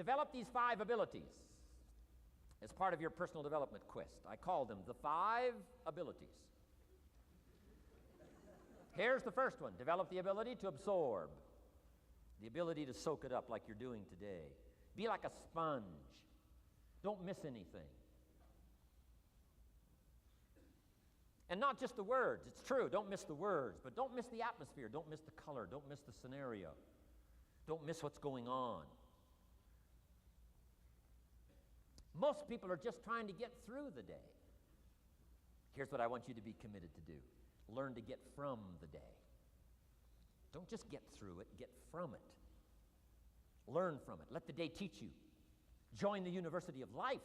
develop these 5 abilities as part of your personal development quest. I call them the 5 abilities. Here's the first one. Develop the ability to absorb, the ability to soak it up like you're doing today. Be like a sponge. Don't miss anything. And not just the words. It's true, don't miss the words, but don't miss the atmosphere. Don't miss the color. Don't miss the scenario. Don't miss what's going on. Most people are just trying to get through the day. Here's what I want you to be committed to do. Learn to get from the day. Don't just get through it, get from it. Learn from it. Let the day teach you. Join the University of Life.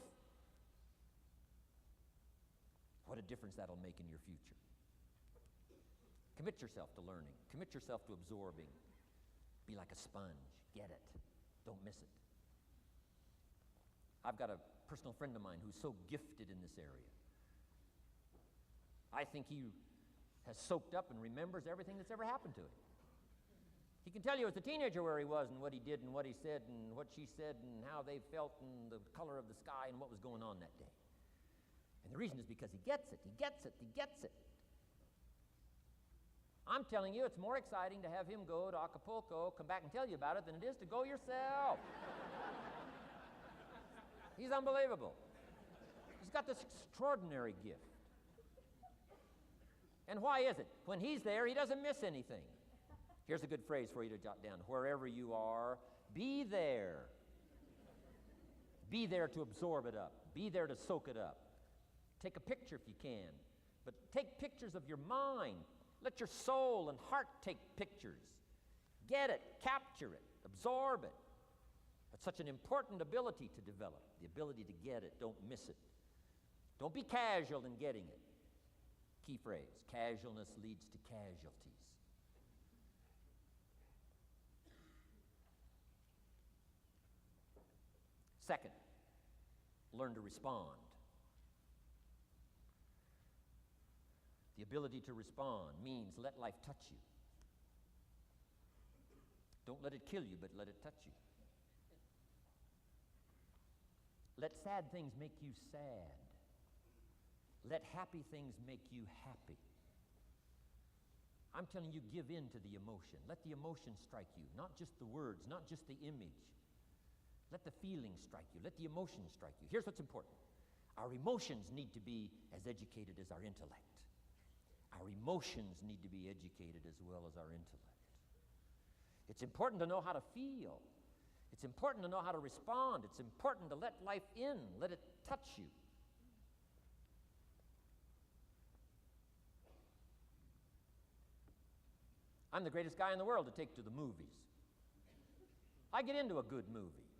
What a difference that'll make in your future. Commit yourself to learning. Commit yourself to absorbing. Be like a sponge. Get it. Don't miss it. I've got a personal friend of mine who's so gifted in this area. I think he has soaked up and remembers everything that's ever happened to him. He can tell you as a teenager where he was and what he did and what he said and what she said and how they felt and the color of the sky and what was going on that day. And the reason is because he gets it, he gets it, he gets it. I'm telling you, it's more exciting to have him go to Acapulco, come back and tell you about it, than it is to go yourself. He's unbelievable. He's got this extraordinary gift. And why is it? When he's there, he doesn't miss anything. Here's a good phrase for you to jot down. Wherever you are, be there. Be there to absorb it up. Be there to soak it up. Take a picture if you can, but take pictures of your mind. Let your soul and heart take pictures. Get it, capture it, absorb it. That's such an important ability to develop, the ability to get it, don't miss it. Don't be casual in getting it. Key phrase, casualness leads to casualties. Second, learn to respond. The ability to respond means let life touch you. Don't let it kill you, but let it touch you. Let sad things make you sad. Let happy things make you happy. I'm telling you, give in to the emotion. Let the emotion strike you, not just the words, not just the image. Let the feeling strike you. Let the emotion strike you. Here's what's important. Our emotions need to be as educated as our intellect. Our emotions need to be educated as well as our intellect. It's important to know how to feel. It's important to know how to respond. It's important to let life in, let it touch you. I'm the greatest guy in the world to take to the movies. I get into a good movie.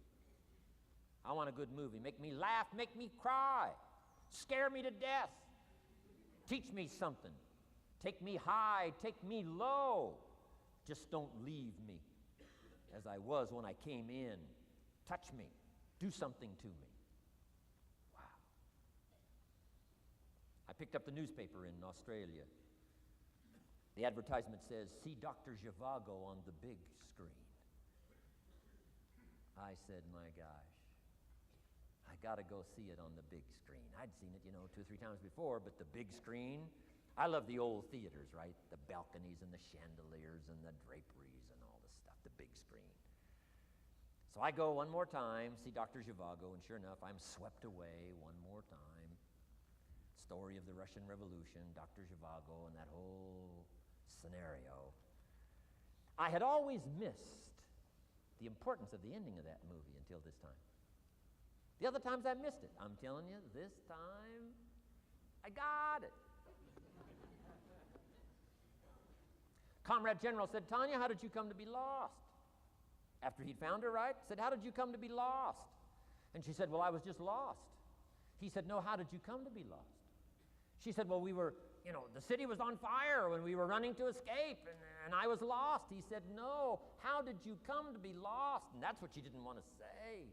I want a good movie. Make me laugh, make me cry, scare me to death, teach me something. Take me high, take me low. Just don't leave me as I was when I came in. Touch me. Do something to me. Wow. I picked up the newspaper in Australia. The advertisement says, see Dr. Zhivago on the big screen. I said, my gosh, I got to go see it on the big screen. I'd seen it, 2 or 3 times before, but the big screen, I love the old theaters, right? The balconies and the chandeliers and the draperies and all this stuff, the big screen. So I go one more time, see Dr. Zhivago, and sure enough, I'm swept away one more time. Story of the Russian Revolution, Dr. Zhivago, and that whole scenario. I had always missed the importance of the ending of that movie until this time. The other times I missed it. I'm telling you, this time, I got it. Comrade General said, Tanya, how did you come to be lost? After he'd found her, right? Said, how did you come to be lost? And she said, well, I was just lost. He said, no, how did you come to be lost? She said, well, we were, the city was on fire when we were running to escape, and I was lost. He said, no, how did you come to be lost? And that's what she didn't want to say.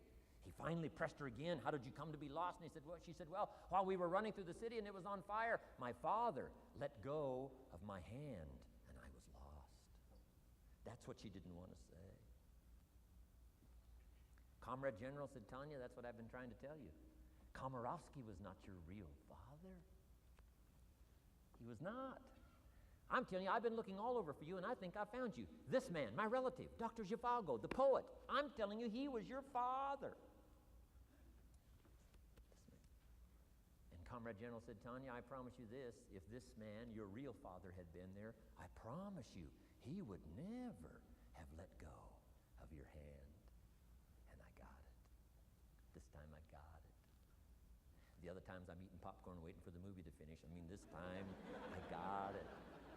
He finally pressed her again, how did you come to be lost? And she said, well, while we were running through the city and it was on fire, my father let go of my hand and I was lost. That's what she didn't want to say. Comrade General said, Tanya, that's what I've been trying to tell you. Komarovsky was not your real father. He was not. I'm telling you, I've been looking all over for you, and I think I found you. This man, my relative, Dr. Zhivago, the poet, I'm telling you, he was your father. And Comrade General said, Tanya, I promise you this, if this man, your real father, had been there, I promise you, he would never have let go of your hand. And I got it. This time I got it. The other times I'm eating popcorn waiting for the movie to finish. I mean, this time I got it.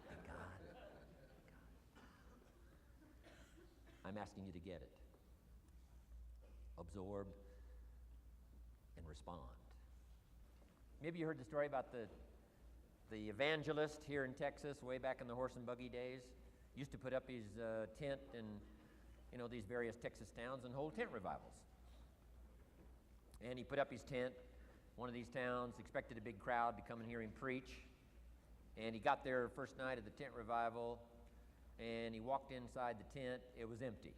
I got it. I'm asking you to get it. Absorb and respond. Maybe you heard the story about the evangelist here in Texas way back in the horse and buggy days. Used to put up his tent in, these various Texas towns and hold tent revivals. And he put up his tent, one of these towns, expected a big crowd to come and hear him preach. And he got there first night of the tent revival, and he walked inside the tent. It was empty.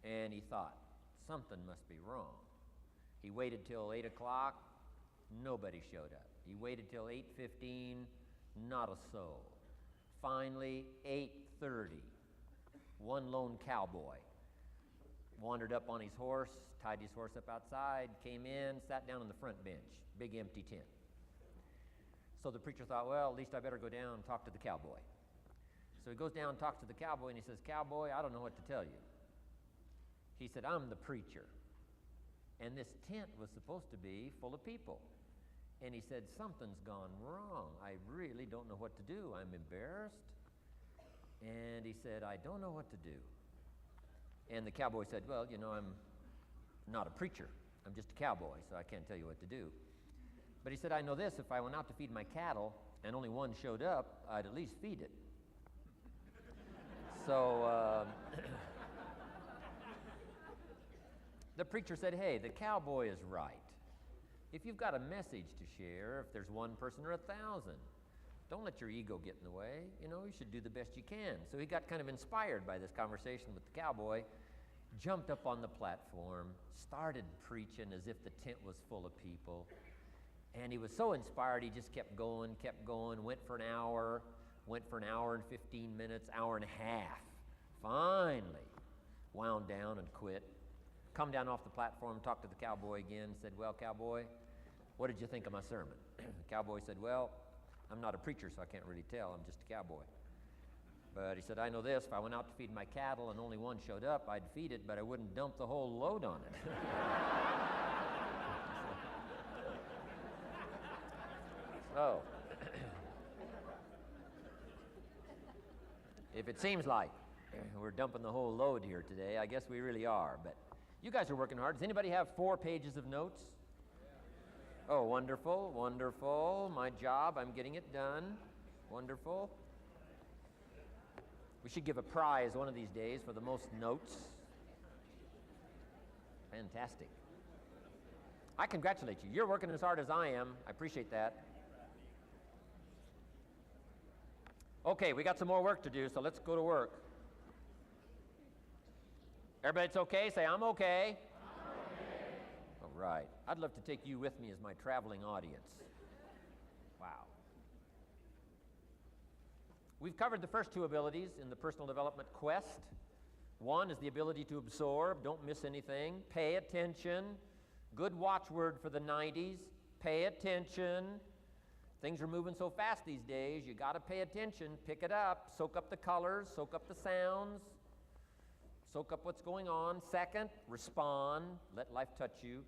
And he thought, something must be wrong. He waited till 8 o'clock. Nobody showed up. He waited till 8:15. Not a soul. Finally, 8:30. One lone cowboy wandered up on his horse, tied his horse up outside, came in, sat down on the front bench, big empty tent. So the preacher thought, well, at least I better go down and talk to the cowboy. So he goes down and talks to the cowboy, and he says, Cowboy, I don't know what to tell you. He said, I'm the preacher, and this tent was supposed to be full of people. And he said, something's gone wrong. I really don't know what to do. I'm embarrassed. And he said, I don't know what to do. And the cowboy said, well, I'm not a preacher. I'm just a cowboy, so I can't tell you what to do. But he said, I know this, if I went out to feed my cattle and only one showed up, I'd at least feed it. So the preacher said, hey, the cowboy is right. If you've got a message to share, if there's one person or 1,000, don't let your ego get in the way. You should do the best you can. So he got kind of inspired by this conversation with the cowboy, jumped up on the platform, started preaching as if the tent was full of people. And he was so inspired, he just kept going, went for an hour and 15 minutes, hour and a half. Finally, wound down and quit. Come down off the platform, talked to the cowboy again, said, well, cowboy, what did you think of my sermon? The cowboy said, well, I'm not a preacher, so I can't really tell. I'm just a cowboy. But he said, I know this, if I went out to feed my cattle and only one showed up, I'd feed it, but I wouldn't dump the whole load on it. So, if it seems like we're dumping the whole load here today, I guess we really are. But you guys are working hard. Does anybody have 4 pages of notes? Oh, wonderful, wonderful. My job, I'm getting it done. Wonderful. We should give a prize one of these days for the most notes. Fantastic. I congratulate you. You're working as hard as I am. I appreciate that. Okay, we got some more work to do, so let's go to work. Everybody's okay? Say, I'm okay. I'm okay. All right. I'd love to take you with me as my traveling audience. Wow. We've covered the first 2 abilities in the personal development quest. One is the ability to absorb, don't miss anything, pay attention. Good watchword for the 90s, pay attention. Things are moving so fast these days, you got to pay attention, pick it up, soak up the colors, soak up the sounds, soak up what's going on. Second, respond, let life touch you.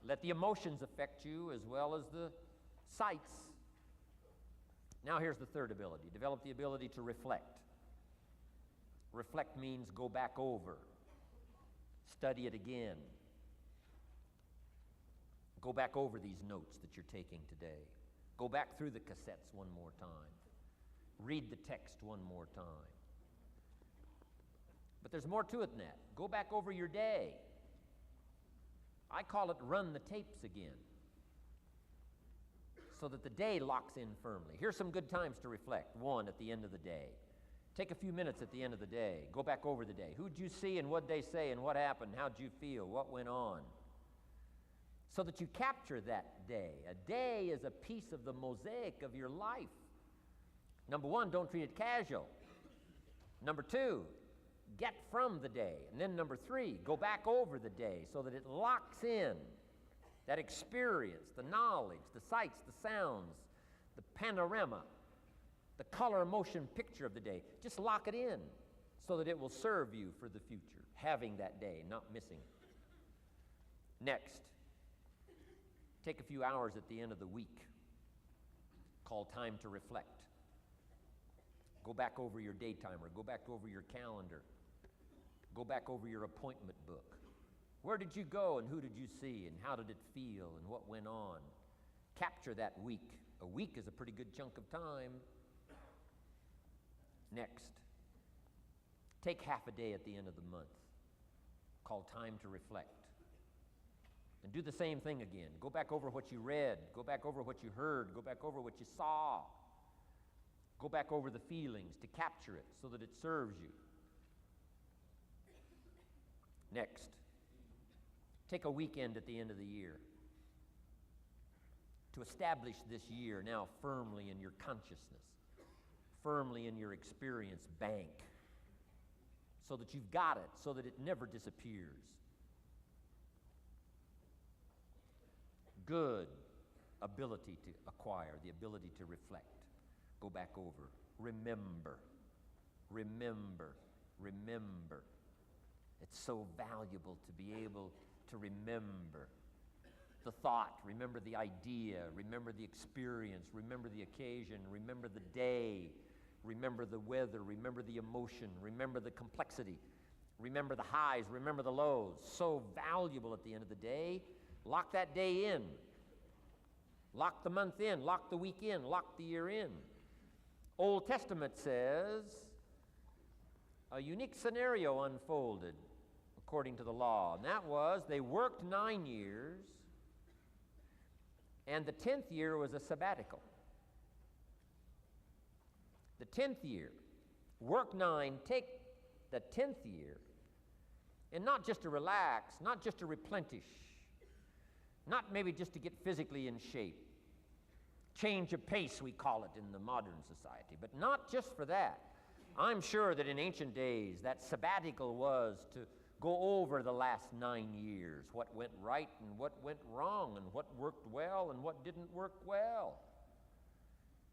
Let the emotions affect you as well as the sights. Now here's the third ability. Develop the ability to reflect. Reflect means go back over, study it again. Go back over these notes that you're taking today. Go back through the cassettes one more time. Read the text one more time. But there's more to it than that. Go back over your day. I call it run the tapes again, so that the day locks in firmly. Here's some good times to reflect. 1, at the end of the day. Take a few minutes at the end of the day. Go back over the day. Who'd you see and what'd they say and what happened? How'd you feel? What went on? So that you capture that day. A day is a piece of the mosaic of your life. Number one, don't treat it casual. Number two, get from the day. And then number three, go back over the day so that it locks in that experience, the knowledge, the sights, the sounds, the panorama, the color motion picture of the day. Just lock it in so that it will serve you for the future, having that day, not missing it. Next, take a few hours at the end of the week, called time to reflect. Go back over your day timer, go back over your calendar, go back over your appointment book. Where did you go and who did you see and how did it feel and what went on? Capture that week. A week is a pretty good chunk of time. Next, take half a day at the end of the month, called time to reflect. And do the same thing again. Go back over what you read, go back over what you heard, go back over what you saw. Go back over the feelings to capture it so that it serves you. Next, take a weekend at the end of the year to establish this year now firmly in your consciousness, firmly in your experience bank, so that you've got it, so that it never disappears. Good ability to acquire, the ability to reflect. Go back over. Remember, remember, remember. It's so valuable to be able to remember the thought, remember the idea, remember the experience, remember the occasion, remember the day, remember the weather, remember the emotion, remember the complexity, remember the highs, remember the lows. So valuable at the end of the day. Lock that day in. Lock the month in, lock the week in, lock the year in. Old Testament says a unique scenario unfolded according to the law, and that was they worked 9 years, and the 10th year was a sabbatical. The 10th year, work 9, take the 10th year, and not just to relax, not just to replenish, not maybe just to get physically in shape. Change of pace, we call it in the modern society, but not just for that. I'm sure that in ancient days, that sabbatical was to go over the last 9 years, what went right and what went wrong, and what worked well and what didn't work well.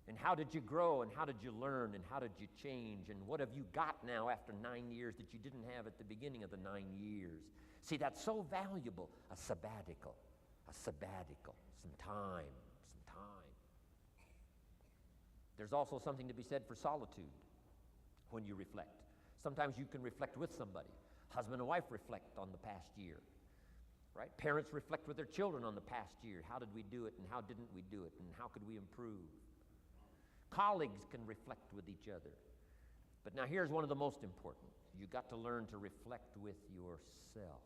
And how did you grow, and how did you learn, and how did you change, and what have you got now after 9 years that you didn't have at the beginning of the 9 years? See, that's so valuable, a sabbatical, some time. There's also something to be said for solitude when you reflect. Sometimes you can reflect with somebody. Husband and wife reflect on the past year, right? Parents reflect with their children on the past year. How did we do it, and how didn't we do it, and how could we improve? Colleagues can reflect with each other. But now here's one of the most important. You got to learn to reflect with yourself.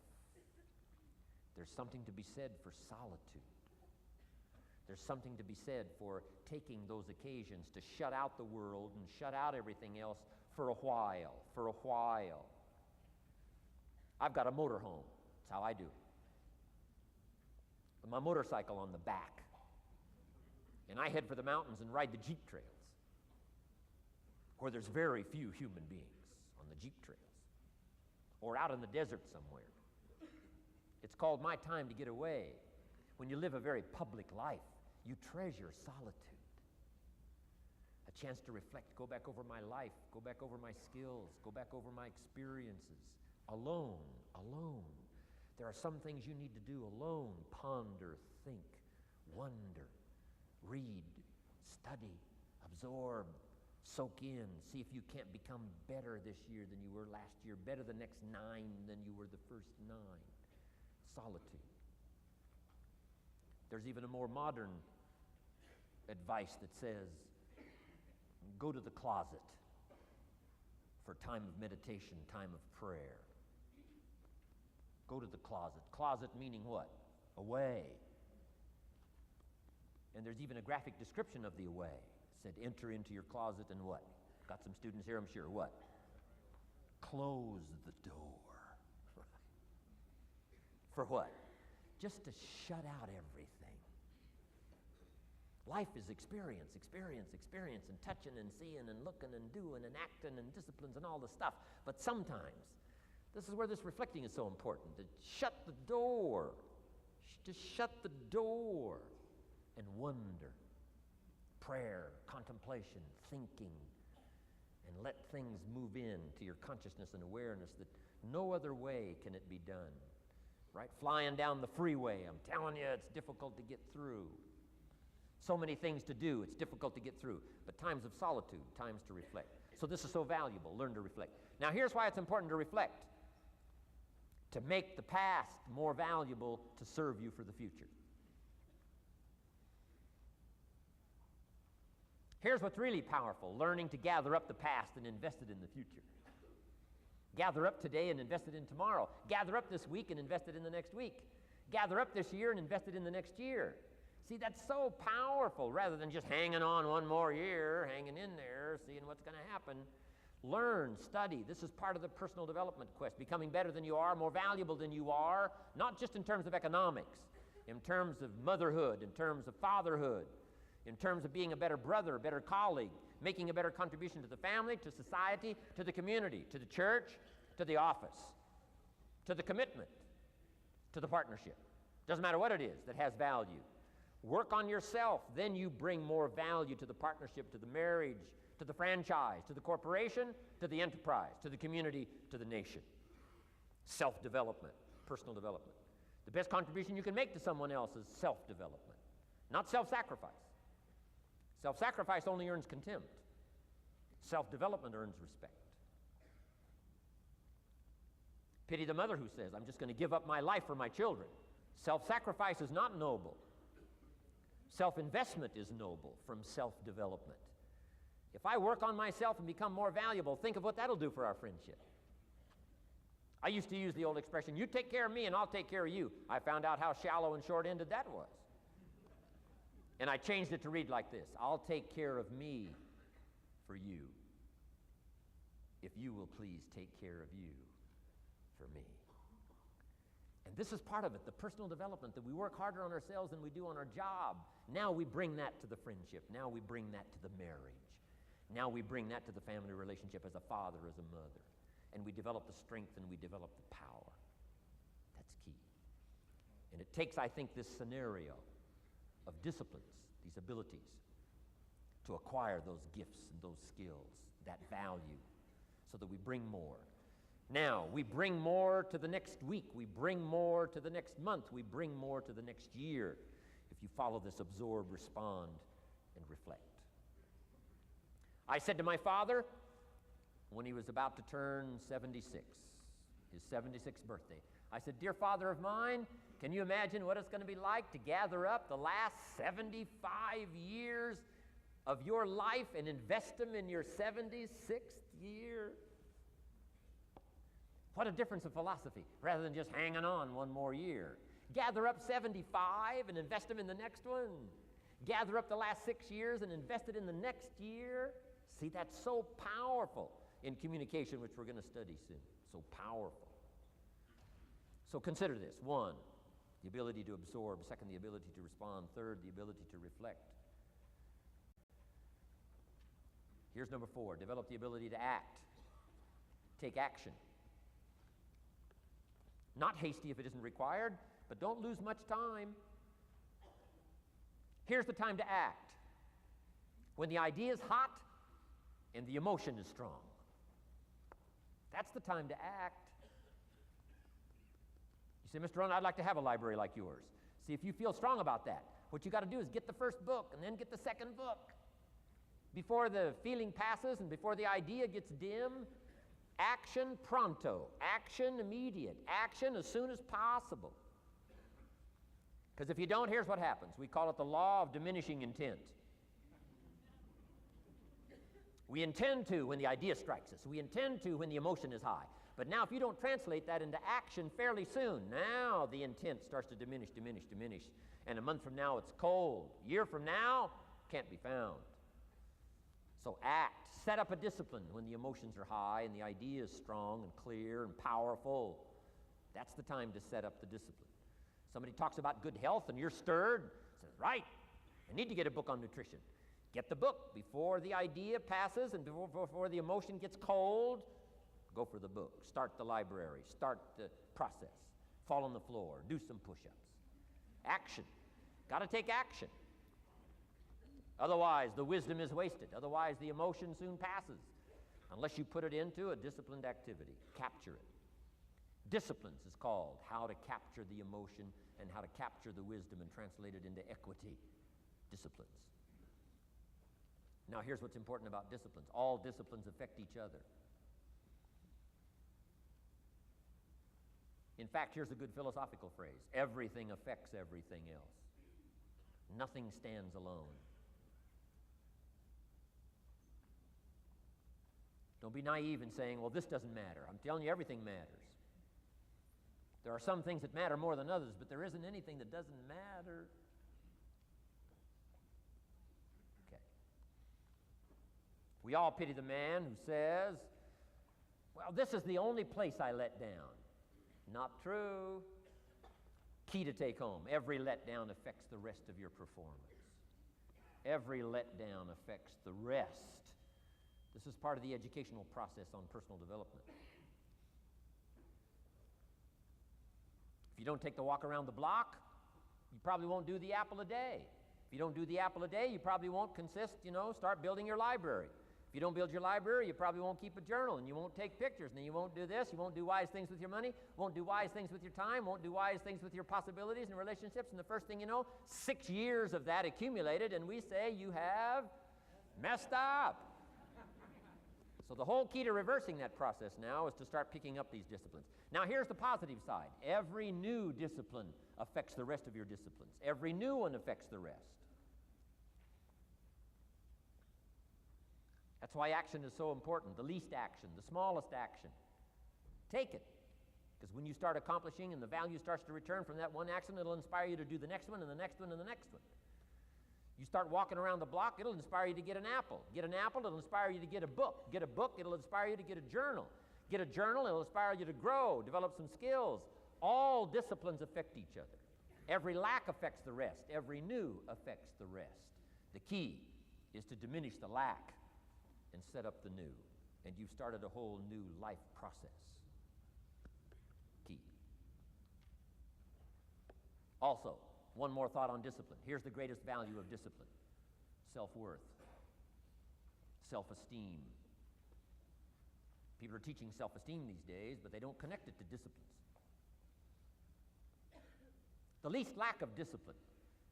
There's something to be said for solitude. There's something to be said for taking those occasions to shut out the world and shut out everything else for a while. I've got a motorhome. That's how I do it. With my motorcycle on the back. And I head for the mountains and ride the Jeep trails, where there's very few human beings on the Jeep trails, or out in the desert somewhere. It's called my time to get away. When you live a very public life, you treasure solitude. A chance to reflect, go back over my life, go back over my skills, go back over my experiences. Alone. There are some things you need to do alone. Ponder, think, wonder, read, study, absorb, soak in. See if you can't become better this year than you were last year, better the next 9 than you were the first 9. Solitude. There's even a more modern advice that says, go to the closet for time of meditation, time of prayer. Go to the closet. Closet meaning what? Away. And there's even a graphic description of the away. It said, enter into your closet and what? Got some students here, I'm sure. What? Close the door. For what? Just to shut out everything. Life is experience, experience, experience, and touching and seeing and looking and doing and acting and disciplines and all the stuff. But sometimes, this is where this reflecting is so important, to shut the door. Just shut the door and wonder. Prayer, contemplation, thinking, and let things move in to your consciousness and awareness that no other way can it be done. Right? Flying down the freeway, I'm telling you, it's difficult to get through. So many things to do, it's difficult to get through. But times of solitude, times to reflect. So this is so valuable, learn to reflect. Now here's why it's important to reflect. To make the past more valuable to serve you for the future. Here's what's really powerful, learning to gather up the past and invest it in the future. Gather up today and invest it in tomorrow. Gather up this week and invest it in the next week. Gather up this year and invest it in the next year. See, that's so powerful, rather than just hanging on one more year, hanging in there, seeing what's going to happen. Learn, study. This is part of the personal development quest, becoming better than you are, more valuable than you are, not just in terms of economics, in terms of motherhood, in terms of fatherhood, in terms of being a better brother, a better colleague, making a better contribution to the family, to society, to the community, to the church, to the office, to the commitment, to the partnership. Doesn't matter what it is that has value. Work on yourself, then you bring more value to the partnership, to the marriage, to the franchise, to the corporation, to the enterprise, to the community, to the nation. Self-development, personal development. The best contribution you can make to someone else is self-development, not self-sacrifice. Self-sacrifice only earns contempt. Self-development earns respect. Pity the mother who says, I'm just going to give up my life for my children. Self-sacrifice is not noble. Self-investment is noble from self-development. If I work on myself and become more valuable, think of what that'll do for our friendship. I used to use the old expression, you take care of me and I'll take care of you. I found out how shallow and short-ended that was. And I changed it to read like this, I'll take care of me for you, if you will please take care of you for me. And this is part of it, the personal development, that we work harder on ourselves than we do on our job. Now we bring that to the friendship. Now we bring that to the marriage. Now we bring that to the family relationship as a father, as a mother. And we develop the strength and we develop the power. That's key. And it takes, I think, this scenario of disciplines, these abilities, to acquire those gifts and those skills, that value, so that we bring more. Now, we bring more to the next week. We bring more to the next month. We bring more to the next year if you follow this absorb, respond, and reflect. I said to my father when he was about to turn 76, his 76th birthday, I said, dear father of mine, can you imagine what it's going to be like to gather up the last 75 years of your life and invest them in your 76th year? What a difference of philosophy, rather than just hanging on one more year. Gather up 75 and invest them in the next one. Gather up the last 6 years and invest it in the next year. See, that's so powerful in communication, which we're going to study soon. So powerful. So consider this. 1, the ability to absorb. 2nd, the ability to respond. 3rd, the ability to reflect. Here's number 4. Develop the ability to act. Take action. Not hasty if it isn't required, but don't lose much time. Here's the time to act. When the idea is hot and the emotion is strong. That's the time to act. You say, Mr. Rohn, I'd like to have a library like yours. See, if you feel strong about that, what you got to do is get the first book and then get the second book. Before the feeling passes and before the idea gets dim, action pronto, action immediate, action as soon as possible. Because if you don't, here's what happens. We call it the law of diminishing intent. We intend to when the idea strikes us. We intend to when the emotion is high. But now if you don't translate that into action fairly soon, now the intent starts to diminish. And a month from now it's cold. A year from now, can't be found. So act. Set up a discipline when the emotions are high and the idea is strong and clear and powerful. That's the time to set up the discipline. Somebody talks about good health and you're stirred. Says, right, I need to get a book on nutrition. Get the book before the idea passes and before the emotion gets cold. Go for the book. Start the library. Start the process. Fall on the floor. Do some push-ups. Action. Got to take action. Otherwise, the wisdom is wasted. Otherwise, the emotion soon passes. Unless you put it into a disciplined activity. Capture it. Disciplines is called how to capture the emotion and how to capture the wisdom and translate it into equity. Disciplines. Now, here's what's important about disciplines. All disciplines affect each other. In fact, here's a good philosophical phrase. Everything affects everything else. Nothing stands alone. Don't be naive in saying, well, this doesn't matter. I'm telling you, everything matters. There are some things that matter more than others, but there isn't anything that doesn't matter. Okay. We all pity the man who says, well, this is the only place I let down. Not true. Key to take home. Every letdown affects the rest of your performance. Every letdown affects the rest. This is part of the educational process on personal development. If you don't take the walk around the block, you probably won't do the apple a day. If you don't do the apple a day, you probably won't start building your library. If you don't build your library, you probably won't keep a journal, and you won't take pictures, and then you won't do this, you won't do wise things with your money, won't do wise things with your time, won't do wise things with your possibilities and relationships, and the first thing you know, 6 years of that accumulated, and we say you have messed up. So the whole key to reversing that process now is to start picking up these disciplines. Now here's the positive side. Every new discipline affects the rest of your disciplines. Every new one affects the rest. That's why action is so important. The least action, the smallest action. Take it. Because when you start accomplishing and the value starts to return from that one action, it'll inspire you to do the next one and the next one and the next one. You start walking around the block, it'll inspire you to get an apple. Get an apple, it'll inspire you to get a book. Get a book, it'll inspire you to get a journal. Get a journal, it'll inspire you to grow, develop some skills. All disciplines affect each other. Every lack affects the rest. Every new affects the rest. The key is to diminish the lack and set up the new. And you've started a whole new life process. Key. Also, one more thought on discipline. Here's the greatest value of discipline. Self-worth. Self-esteem. People are teaching self-esteem these days, but they don't connect it to disciplines. The least lack of discipline,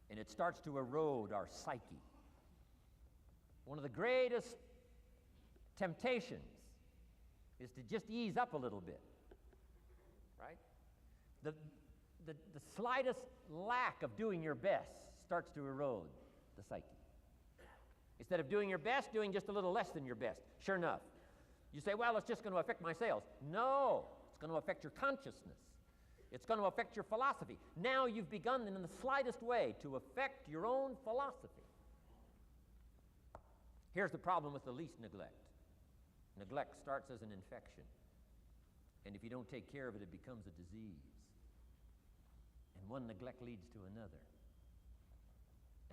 and it starts to erode our psyche. One of the greatest temptations is to just ease up a little bit, right? The slightest lack of doing your best starts to erode the psyche. Instead of doing your best, doing just a little less than your best. Sure enough, you say, well, it's just going to affect my sales. No, it's going to affect your consciousness. It's going to affect your philosophy. Now you've begun in the slightest way to affect your own philosophy. Here's the problem with the least neglect. Neglect starts as an infection. And if you don't take care of it, it becomes a disease. And one neglect leads to another.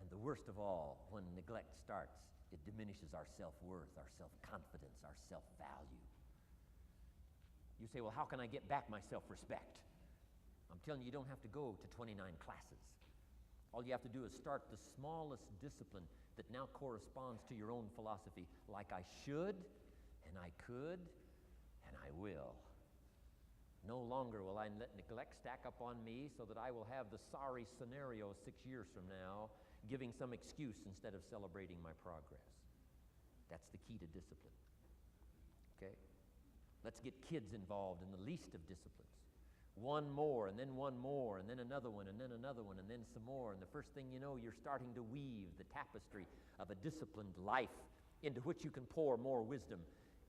And the worst of all, when neglect starts, it diminishes our self-worth, our self-confidence, our self-value. You say, well, how can I get back my self-respect? I'm telling you, you don't have to go to 29 classes. All you have to do is start the smallest discipline that now corresponds to your own philosophy, like I should, and I could, and I will. No longer will I let neglect stack up on me so that I will have the sorry scenario 6 years from now, giving some excuse instead of celebrating my progress. That's the key to discipline. Okay? Let's get kids involved in the least of disciplines. One more, and then one more, and then another one, and then another one, and then some more. And the first thing you know, you're starting to weave the tapestry of a disciplined life into which you can pour more wisdom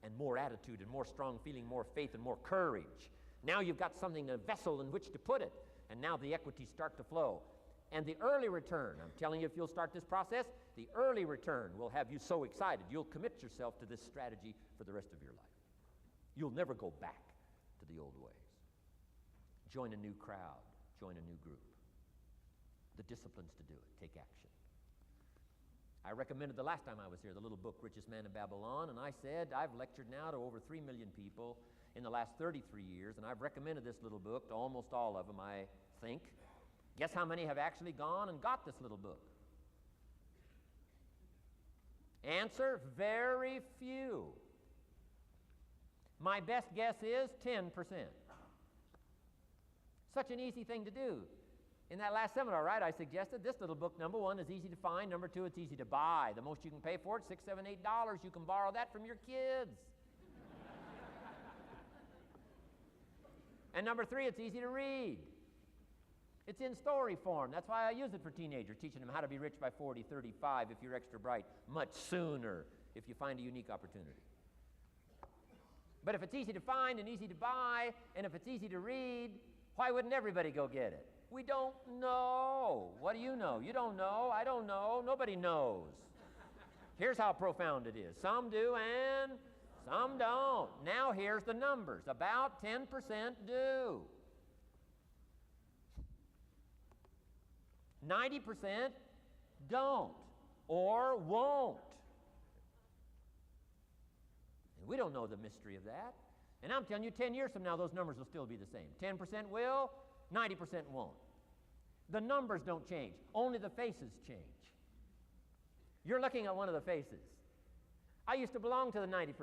and more attitude and more strong feeling, more faith and more courage. Now you've got something, a vessel in which to put it, and now the equities start to flow. And the early return, I'm telling you, if you'll start this process, the early return will have you so excited, you'll commit yourself to this strategy for the rest of your life. You'll never go back to the old ways. Join a new crowd, join a new group. The disciplines to do it, take action. I recommended the last time I was here the little book, Richest Man in Babylon, and I said I've lectured now to over 3 million people in the last 33 years, and I've recommended this little book to almost all of them, I think. Guess how many have actually gone and got this little book? Answer, very few. My best guess is 10%. Such an easy thing to do. In that last seminar, right, I suggested this little book, number one, is easy to find. Number two, it's easy to buy. The most you can pay for it, $6, $7, $8. You can borrow that from your kids. And number three, it's easy to read. It's in story form. That's why I use it for teenagers, teaching them how to be rich by 40, 35 if you're extra bright, much sooner if you find a unique opportunity. But if it's easy to find and easy to buy, and if it's easy to read, why wouldn't everybody go get it? We don't know. What do you know? You don't know. I don't know. Nobody knows. Here's how profound it is. Some do and some don't. Now here's the numbers. About 10% do. 90% don't or won't. And we don't know the mystery of that. And I'm telling you, 10 years from now, those numbers will still be the same. 10% will, 90% won't. The numbers don't change. Only the faces change. You're looking at one of the faces. I used to belong to the 90%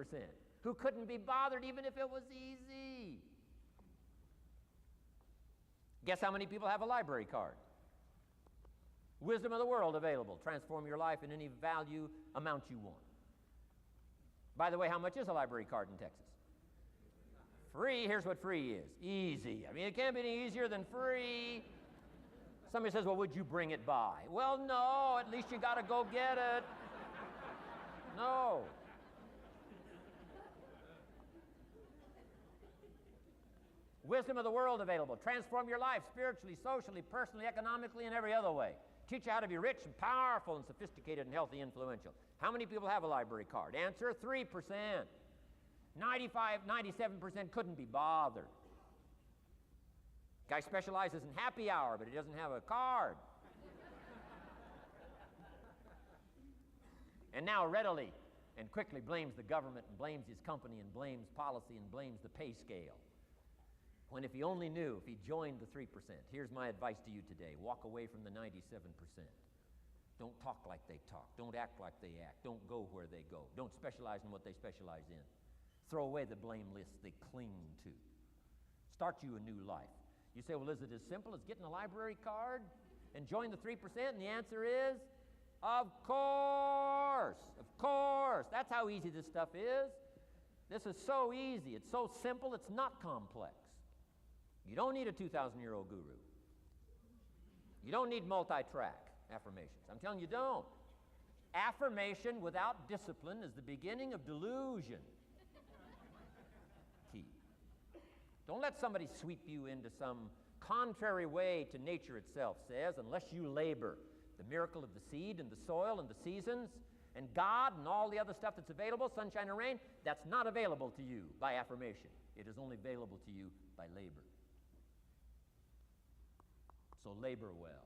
who couldn't be bothered even if it was easy. Guess how many people have a library card? Wisdom of the world available. Transform your life in any value amount you want. By the way, how much is a library card in Texas? Free. Here's what free is. Easy. I mean, it can't be any easier than free. Somebody says, well, would you bring it by? Well, no. At least you got to go get it. No. Wisdom of the world available. Transform your life spiritually, socially, personally, economically, and every other way. Teach you how to be rich and powerful and sophisticated and healthy, influential. How many people have a library card? Answer, 3%. 95, 97% couldn't be bothered. Guy specializes in happy hour, but he doesn't have a card. And now readily and quickly blames the government and blames his company and blames policy and blames the pay scale. When if he only knew, if he joined the 3%, here's my advice to you today. Walk away from the 97%. Don't talk like they talk. Don't act like they act. Don't go where they go. Don't specialize in what they specialize in. Throw away the blame lists they cling to. Start you a new life. You say, well, is it as simple as getting a library card and join the 3%? And the answer is, of course. Of course. That's how easy this stuff is. This is so easy. It's so simple. It's not complex. You don't need a 2,000-year-old guru. You don't need multi-track affirmations. I'm telling you, don't. Affirmation without discipline is the beginning of delusion. Key. Don't let somebody sweep you into some contrary way to nature itself says, unless you labor. The miracle of the seed and the soil and the seasons and God and all the other stuff that's available, sunshine and rain, that's not available to you by affirmation. It is only available to you by labor. So labor well.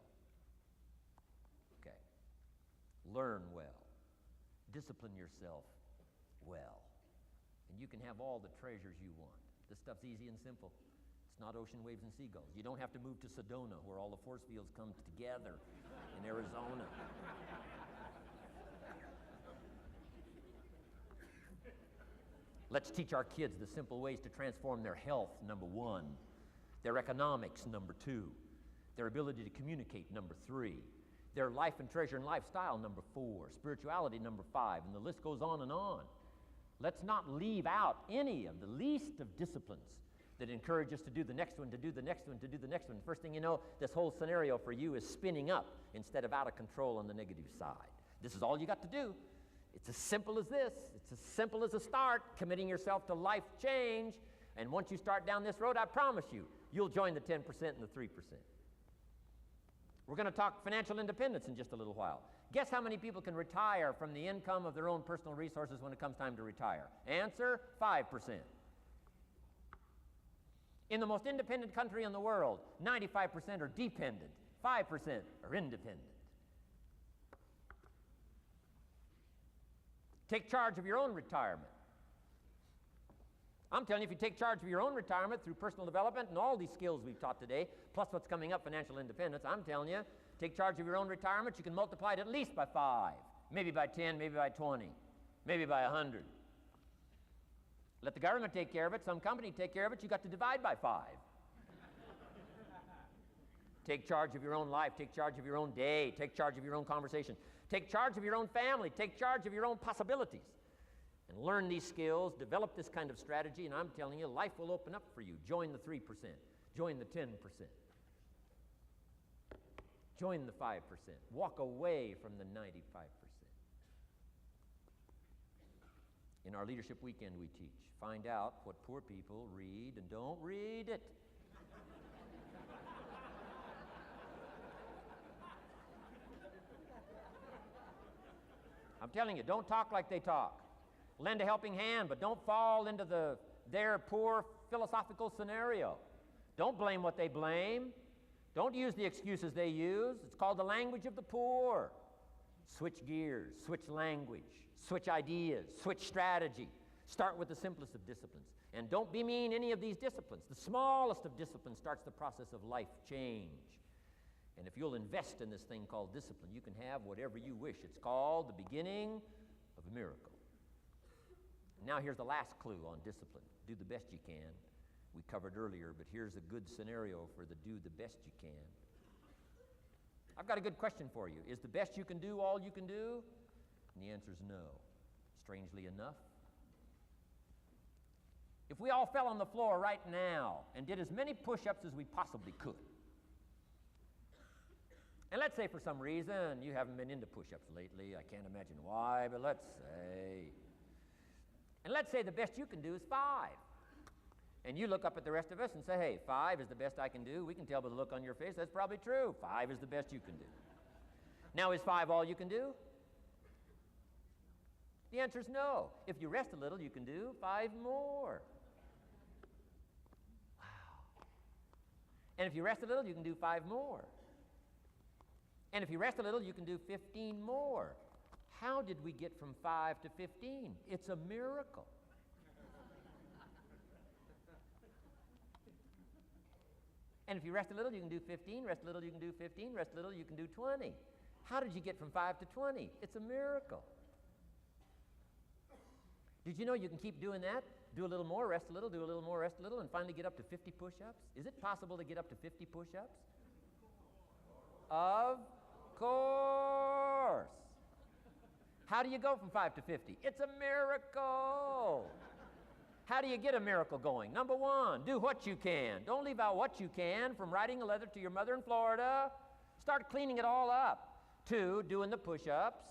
Okay. Learn well. Discipline yourself well. And you can have all the treasures you want. This stuff's easy and simple. It's not ocean waves and seagulls. You don't have to move to Sedona where all the force fields come together in Arizona. Let's teach our kids the simple ways to transform their health, number one. Their economics, number two. Their ability to communicate, number three. Their life and treasure and lifestyle, number four. Spirituality, number five. And the list goes on and on. Let's not leave out any of the least of disciplines that encourage us to do the next one, to do the next one, to do the next one. First thing you know, this whole scenario for you is spinning up instead of out of control on the negative side. This is all you got to do. It's as simple as this. It's as simple as a start, committing yourself to life change. And once you start down this road, I promise you, you'll join the 10% and the 3%. We're going to talk financial independence in just a little while. Guess how many people can retire from the income of their own personal resources when it comes time to retire? Answer, 5%. In the most independent country in the world, 95% are dependent, 5% are independent. Take charge of your own retirement. I'm telling you, if you take charge of your own retirement through personal development and all these skills we've taught today, plus what's coming up, financial independence, I'm telling you, take charge of your own retirement, you can multiply it at least by 5, maybe by 10, maybe by 20, maybe by 100. Let the government take care of it, some company take care of it, you got to divide by 5. Take charge of your own life, take charge of your own day, take charge of your own conversation, take charge of your own family, take charge of your own possibilities. And learn these skills, develop this kind of strategy, and I'm telling you, life will open up for you. Join the 3%, join the 10%, join the 5%, walk away from the 95%. In our Leadership Weekend we teach, find out what poor people read and don't read it. I'm telling you, don't talk like they talk. Lend a helping hand, but don't fall into their poor philosophical scenario. Don't blame what they blame. Don't use the excuses they use. It's called the language of the poor. Switch gears, switch language, switch ideas, switch strategy. Start with the simplest of disciplines. And don't bemean any of these disciplines. The smallest of disciplines starts the process of life change. And if you'll invest in this thing called discipline, you can have whatever you wish. It's called the beginning of a miracle. Now here's the last clue on discipline. Do the best you can. We covered earlier, but here's a good scenario for the do the best you can. I've got a good question for you. Is the best you can do all you can do? And the answer is no. Strangely enough. If we all fell on the floor right now and did as many push-ups as we possibly could, and let's say for some reason you haven't been into push-ups lately, I can't imagine why, but let's say, and let's say the best you can do is 5. And you look up at the rest of us and say, hey, 5 is the best I can do. We can tell by the look on your face that's probably true. 5 is the best you can do. Now, is 5 all you can do? The answer is no. If you rest a little, you can do 5 more. Wow. And if you rest a little, you can do 5 more. And if you rest a little, you can do 15 more. How did we get from 5 to 15? It's a miracle. And if you rest a little, you can do 15, rest a little, you can do 15, rest a little, you can do 20. How did you get from 5 to 20? It's a miracle. Did you know you can keep doing that? Do a little more, rest a little, do a little more, rest a little, and finally get up to 50 push-ups? Is it possible to get up to 50 push-ups? Of course. How do you go from 5 to 50? It's a miracle. How do you get a miracle going? Number 1, do what you can. Don't leave out what you can, from writing a letter to your mother in Florida. Start cleaning it all up. 2, doing the push-ups.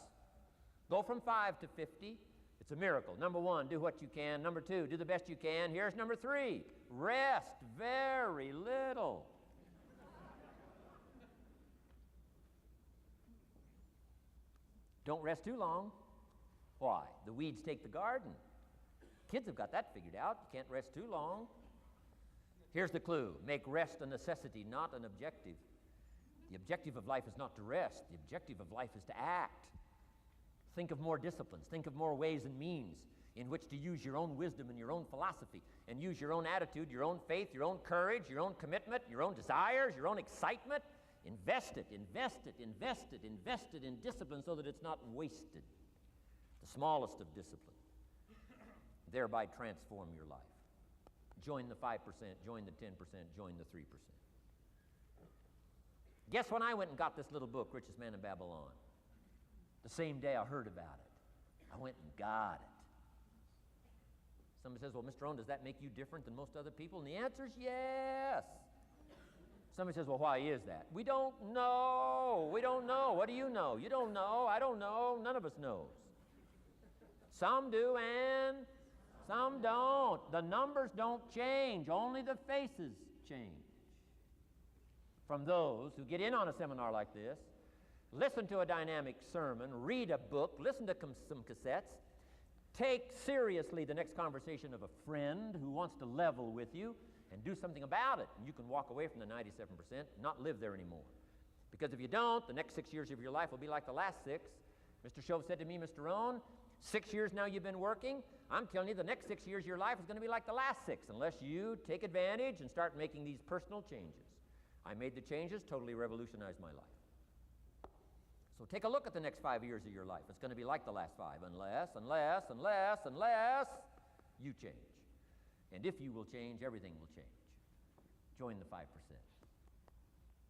Go from 5 to 50. It's a miracle. Number 1, do what you can. Number 2, do the best you can. Here's number 3, rest very little. Don't rest too long. Why? The weeds take the garden. Kids have got that figured out. You can't rest too long. Here's the clue. Make rest a necessity, not an objective. The objective of life is not to rest. The objective of life is to act. Think of more disciplines. Think of more ways and means in which to use your own wisdom and your own philosophy, and use your own attitude, your own faith, your own courage, your own commitment, your own desires, your own excitement. Invest it, invest it, invest it, invest it in discipline so that it's not wasted. The smallest of discipline. Thereby transform your life. Join the 5%, join the 10%, join the 3%. Guess when I went and got this little book, Richest Man in Babylon? The same day I heard about it. I went and got it. Somebody says, well, Mr. Rohn, does that make you different than most other people? And the answer is yes. Somebody says, well, why is that? We don't know. We don't know. What do you know? You don't know. I don't know. None of us knows. Some do and some don't. The numbers don't change. Only the faces change. from those who get in on a seminar like this, listen to a dynamic sermon, read a book, listen to some cassettes, take seriously the next conversation of a friend who wants to level with you, and do something about it. And you can walk away from the 97% and not live there anymore. Because if you don't, the next 6 years of your life will be like the last 6. Mr. Shove said to me, Mr. Rohn, 6 years now you've been working. I'm telling you, the next 6 years of your life is going to be like the last 6 unless you take advantage and start making these personal changes. I made the changes, totally revolutionized my life. So take a look at the next 5 years of your life. It's going to be like the last 5 unless you change. And if you will change, everything will change. Join the 5%.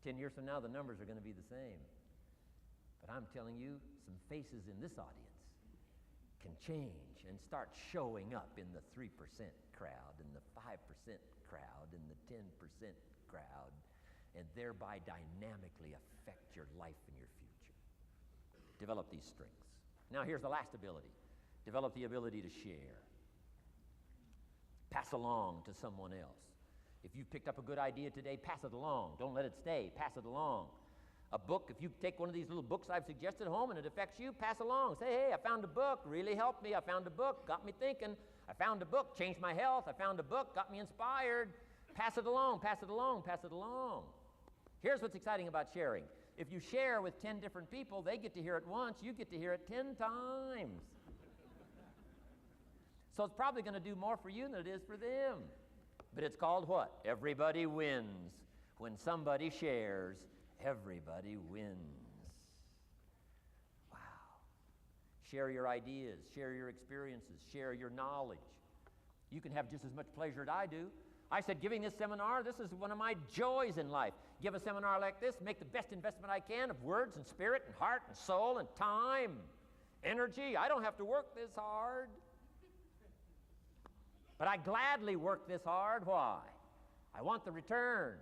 10 years from now, the numbers are going to be the same. But I'm telling you, some faces in this audience can change and start showing up in the 3% crowd, and the 5% crowd, and the 10% crowd, and thereby dynamically affect your life and your future. Develop these strengths. Now here's the last ability. Develop the ability to share. Pass along to someone else. If you've picked up a good idea today, pass it along. Don't let it stay. Pass it along. A book, if you take one of these little books I've suggested home and it affects you, pass along. Say, hey, I found a book, really helped me. I found a book, got me thinking. I found a book, changed my health. I found a book, got me inspired. Pass it along, pass it along, pass it along. Here's what's exciting about sharing. If you share with 10 different people, they get to hear it once, you get to hear it 10 times. So it's probably going to do more for you than it is for them. But it's called what? Everybody wins. When somebody shares, everybody wins. Wow. Share your ideas, share your experiences, share your knowledge. You can have just as much pleasure as I do. I said, giving this seminar, this is one of my joys in life. Give a seminar like this, make the best investment I can of words and spirit and heart and soul and time, energy. I don't have to work this hard. But I gladly work this hard. Why? I want the return.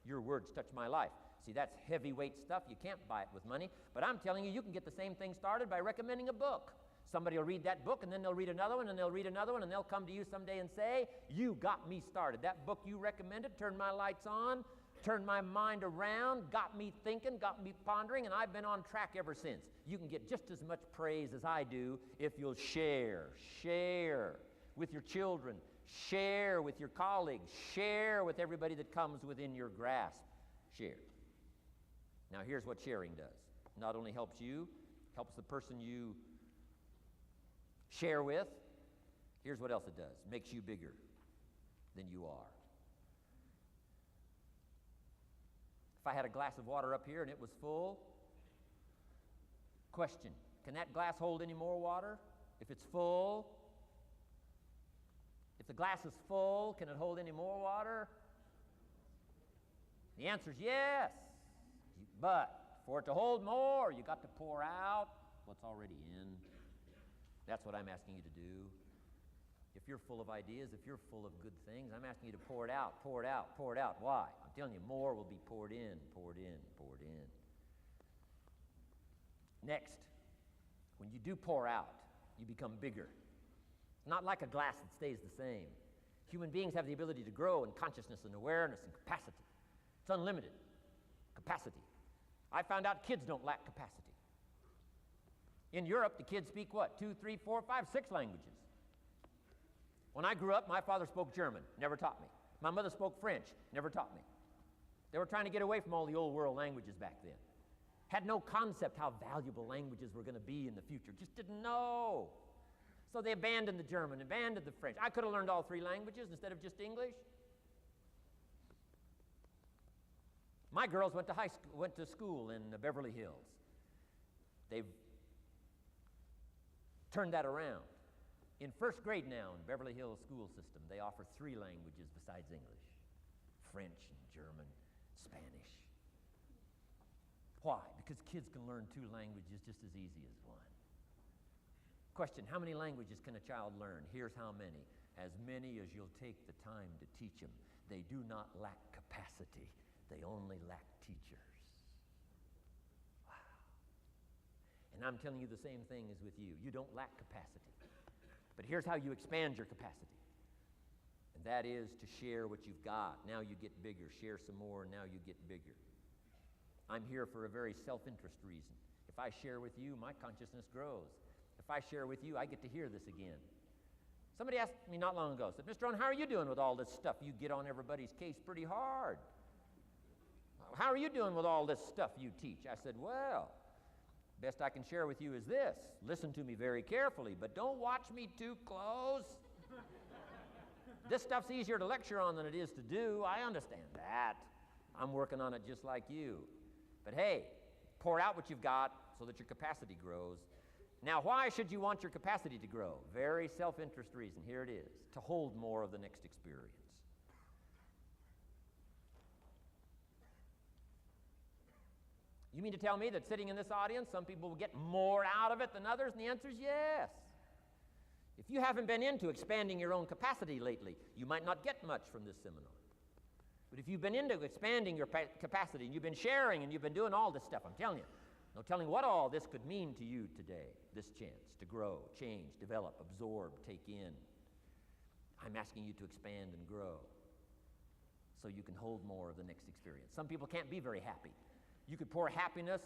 Your words touch my life. See, that's heavyweight stuff. You can't buy it with money. But I'm telling you, you can get the same thing started by recommending a book. Somebody will read that book, and then they'll read another one, and they'll read another one, and they'll come to you someday and say, you got me started. That book you recommended turned my lights on, turned my mind around, got me thinking, got me pondering, and I've been on track ever since. You can get just as much praise as I do if you'll share with your children, share with your colleagues, share with everybody that comes within your grasp. Share. Now here's what sharing does. Not only helps you, helps the person you share with. Here's what else it does. Makes you bigger than you are. If I had a glass of water up here and it was full, question, can that glass hold any more water? If it's full, if the glass is full, can it hold any more water? The answer is yes. But for it to hold more, you got to pour out what's already in. That's what I'm asking you to do. If you're full of ideas, if you're full of good things, I'm asking you to pour it out, pour it out, pour it out. Why? I'm telling you, more will be poured in, poured in, poured in. Next, when you do pour out, you become bigger. Not like a glass that stays the same. Human beings have the ability to grow in consciousness and awareness and capacity. It's unlimited capacity. I found out kids don't lack capacity. In Europe, the kids speak what? 2, 3, 4, 5, 6 languages. When I grew up, my father spoke German, never taught me. My mother spoke French, never taught me. They were trying to get away from all the old world languages back then. Had no concept how valuable languages were going to be in the future. Just didn't know. So they abandoned the German, abandoned the French. I could have learned all 3 languages instead of just English. My girls went to school in Beverly Hills. They've turned that around. In first grade now in Beverly Hills school system, they offer 3 languages besides English: French and German, Spanish. Why? Because kids can learn 2 languages just as easy as one. Question, how many languages can a child learn? Here's how many. As many as you'll take the time to teach them. They do not lack capacity. They only lack teachers. Wow. And I'm telling you the same thing is with you. You don't lack capacity. But here's how you expand your capacity. And that is to share what you've got. Now you get bigger. Share some more, and now you get bigger. I'm here for a very self-interest reason. If I share with you, my consciousness grows. If I share with you, I get to hear this again. Somebody asked me not long ago, said, Mr. Rohn, how are you doing with all this stuff? You get on everybody's case pretty hard. How are you doing with all this stuff you teach? I said, well, best I can share with you is this. Listen to me very carefully, but don't watch me too close. This stuff's easier to lecture on than it is to do. I understand that. I'm working on it just like you. But hey, pour out what you've got so that your capacity grows. Now, why should you want your capacity to grow? Very self-interest reason. Here it is. To hold more of the next experience. You mean to tell me that sitting in this audience, some people will get more out of it than others? And the answer is yes. If you haven't been into expanding your own capacity lately, you might not get much from this seminar. But if you've been into expanding your capacity, and you've been sharing, and you've been doing all this stuff, I'm telling you, no telling what all this could mean to you today, this chance to grow, change, develop, absorb, take in. I'm asking you to expand and grow so you can hold more of the next experience. Some people can't be very happy. You could pour happiness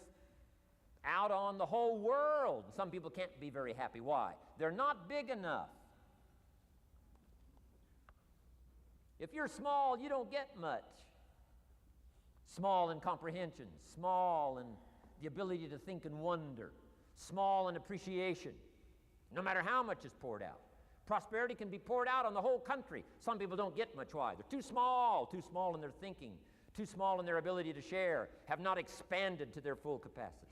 out on the whole world. Some people can't be very happy. Why? They're not big enough. If you're small, you don't get much. Small in comprehension, small in the ability to think and wonder, small in appreciation, no matter how much is poured out. Prosperity can be poured out on the whole country. Some people don't get much. Why? They're too small in their thinking, too small in their ability to share, have not expanded to their full capacity.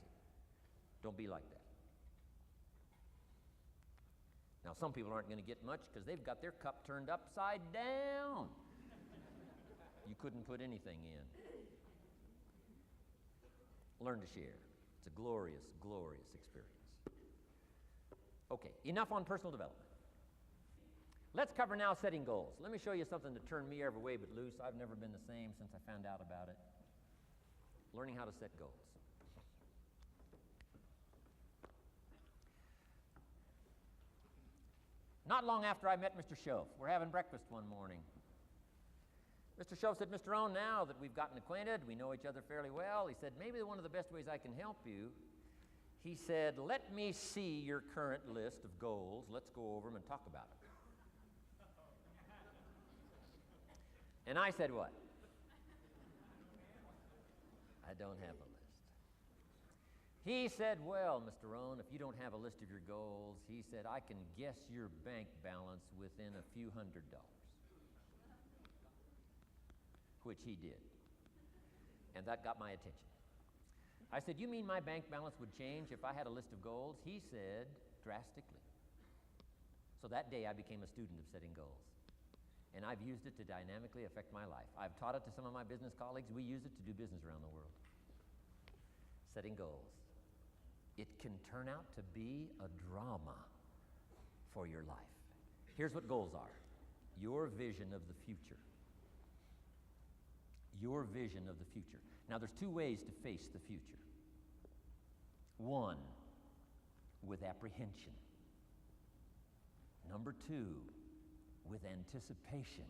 Don't be like that. Now, some people aren't going to get much because they've got their cup turned upside down. You couldn't put anything in. Learn to share. It's a glorious, glorious experience. Okay, enough on personal development. Let's cover now setting goals. Let me show you something that turned me every way but loose. I've never been the same since I found out about it. Learning how to set goals. Not long after I met Mr. Schoaf, we're having breakfast one morning. Mr. Schoaf said, Mr. Rohn, now that we've gotten acquainted, we know each other fairly well, he said, maybe one of the best ways I can help you, he said, let me see your current list of goals. Let's go over them and talk about it. And I said, what? I don't have a list. He said, well, Mr. Rohn, if you don't have a list of your goals, he said, I can guess your bank balance within a few $100s. Which he did. And that got my attention. I said, you mean my bank balance would change if I had a list of goals? He said, drastically. So that day I became a student of setting goals. And I've used it to dynamically affect my life. I've taught it to some of my business colleagues. We use it to do business around the world. Setting goals. It can turn out to be a drama for your life. Here's what goals are. Your vision of the future. Your vision of the future. Now, there's two ways to face the future. One, with apprehension. Number two, with anticipation.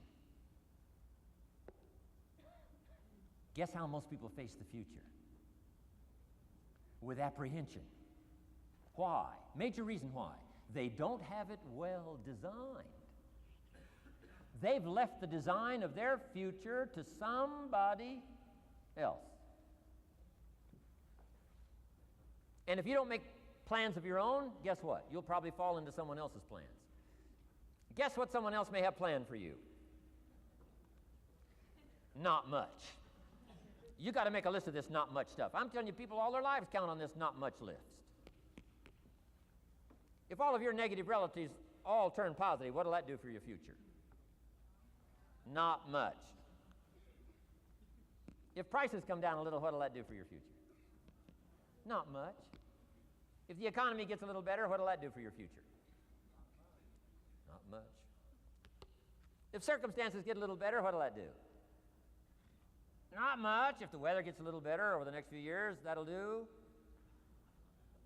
Guess how most people face the future? With apprehension. Why? Major reason why. They don't have it well designed. They've left the design of their future to somebody else. And if you don't make plans of your own, guess what? You'll probably fall into someone else's plans. Guess what someone else may have planned for you? Not much. You got to make a list of this not much stuff. I'm telling you, people all their lives count on this not much list. If all of your negative relatives all turn positive, what will that do for your future? Not much. If prices come down a little, what will that do for your future? Not much. If the economy gets a little better, what will that do for your future? Not much. If circumstances get a little better, what will that do? Not much. If the weather gets a little better over the next few years, that'll do.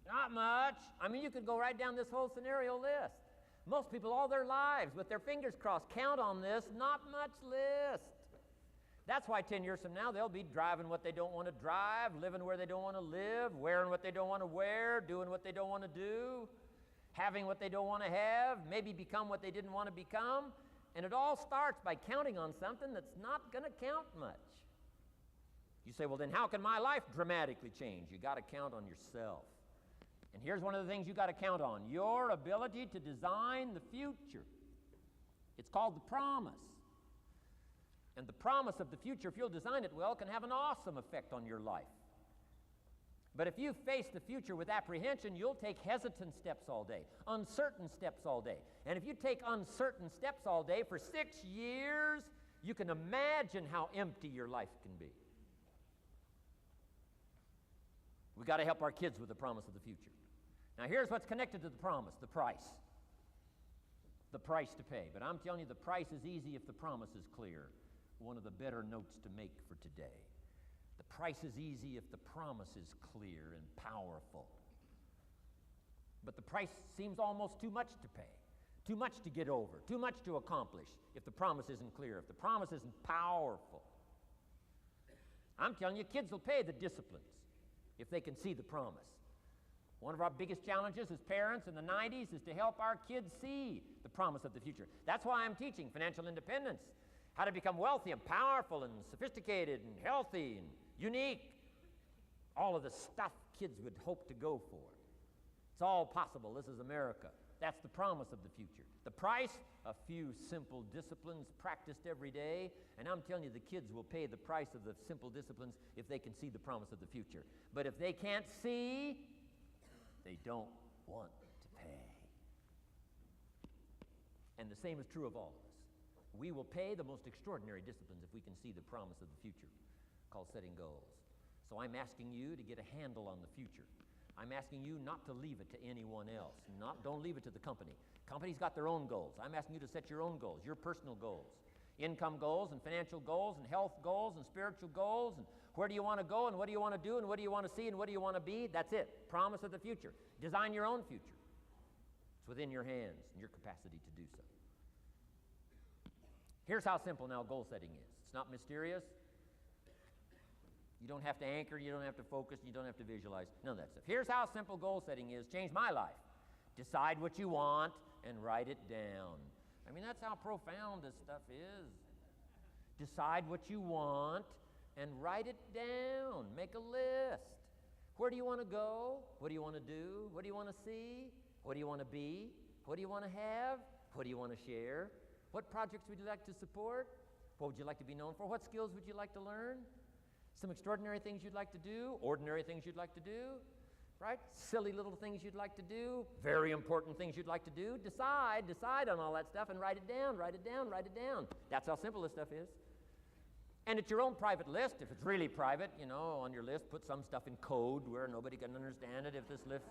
Not much. I mean, you could go right down this whole scenario list. Most people all their lives, with their fingers crossed, count on this not much list. That's why 10 years from now, they'll be driving what they don't want to drive, living where they don't want to live, wearing what they don't want to wear, doing what they don't want to do, having what they don't want to have, maybe become what they didn't want to become. And it all starts by counting on something that's not going to count much. You say, well, then how can my life dramatically change? You got to count on yourself. And here's one of the things you got to count on: your ability to design the future. It's called the promise. And the promise of the future, if you'll design it well, can have an awesome effect on your life. But if you face the future with apprehension, you'll take hesitant steps all day, uncertain steps all day. And if you take uncertain steps all day for 6 years, you can imagine how empty your life can be. We've got to help our kids with the promise of the future. Now here's what's connected to the promise: the price. The price to pay. But I'm telling you, the price is easy if the promise is clear. One of the better notes to make for today. The price is easy if the promise is clear and powerful. But the price seems almost too much to pay, too much to get over, too much to accomplish if the promise isn't clear, if the promise isn't powerful. I'm telling you, kids will pay the disciplines if they can see the promise. One of our biggest challenges as parents in the 90s is to help our kids see the promise of the future. That's why I'm teaching financial independence, how to become wealthy and powerful and sophisticated and healthy and unique. All of the stuff kids would hope to go for. It's all possible. This is America. That's the promise of the future. The price, a few simple disciplines practiced every day. And I'm telling you, the kids will pay the price of the simple disciplines if they can see the promise of the future. But if they can't see, they don't want to pay. And the same is true of all of us. We will pay the most extraordinary disciplines if we can see the promise of the future, called setting goals. So I'm asking you to get a handle on the future. I'm asking you not to leave it to anyone else. Don't leave it to the company. Companies got their own goals. I'm asking you to set your own goals, your personal goals. Income goals and financial goals and health goals and spiritual goals, and where do you want to go and what do you want to do and what do you want to see and what do you want to be. That's it. Promise of the future. Design your own future. It's within your hands and your capacity to do so. Here's how simple now goal setting is. It's not mysterious. You don't have to anchor, you don't have to focus, you don't have to visualize, none of that stuff. Here's how simple goal setting is. Changed my life. Decide what you want and write it down. I mean, that's how profound this stuff is. Decide what you want and write it down. Make a list. Where do you want to go? What do you want to do? What do you want to see? What do you want to be? What do you want to have? What do you want to share? What projects would you like to support? What would you like to be known for? What skills would you like to learn? Some extraordinary things you'd like to do, ordinary things you'd like to do, right? Silly little things you'd like to do, very important things you'd like to do. Decide on all that stuff and write it down, write it down, write it down. That's how simple this stuff is. And it's your own private list. If it's really private, you know, on your list, put some stuff in code where nobody can understand it if this list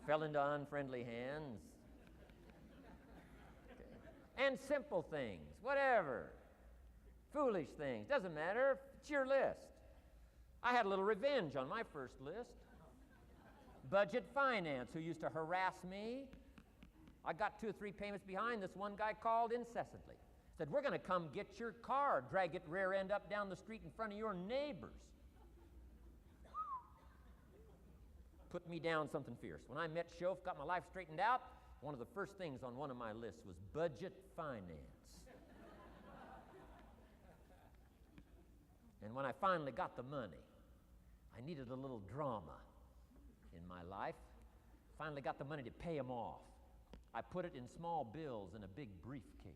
fell into unfriendly hands. And simple things, whatever. Foolish things, doesn't matter. It's your list. I had a little revenge on my first list. Budget finance, who used to harass me. I got 2 or 3 payments behind. This one guy called incessantly. Said, we're going to come get your car, drag it rear end up down the street in front of your neighbors. Put me down something fierce. When I met Shof, got my life straightened out, one of the first things on one of my lists was budget finance. And when I finally got the money, I needed a little drama in my life. Finally got the money to pay him off. I put it in small bills in a big briefcase.